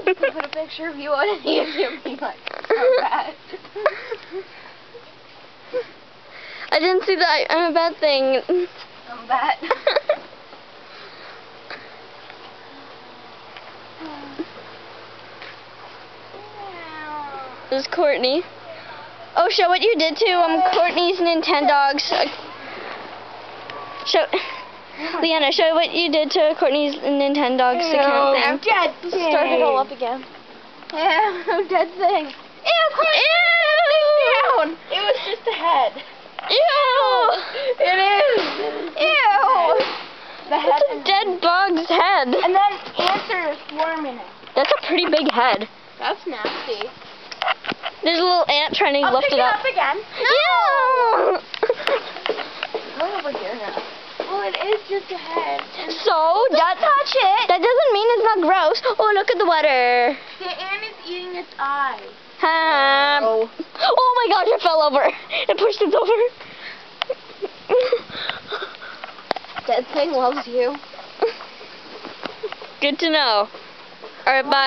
Put a picture of you on it and you'll be like, so bad. I didn't see that. I'm a bad thing. I'm bad. This is Courtney. Oh, show what you did to Courtney's Nintendogs. Leanna, show what you did to Courtney's Nintendogs account thing. I'm dead thing. Start it all up again. Yeah, dead thing. Ew, Courtney, down. It was just a head. Ew! It is. Ew. The head. That's a dead bug's head. And then ants are swarming it. That's a pretty big head. That's nasty. There's a little ant trying to lift it up. I'll pick it up again. No! Look over here now. Well, it is just a head. So, Don't touch it. that doesn't mean it's not gross. Oh, look at the water. The ant is eating its eye. Oh my gosh, it fell over. It pushed it over. Dead thing loves you. Good to know. Alright, bye.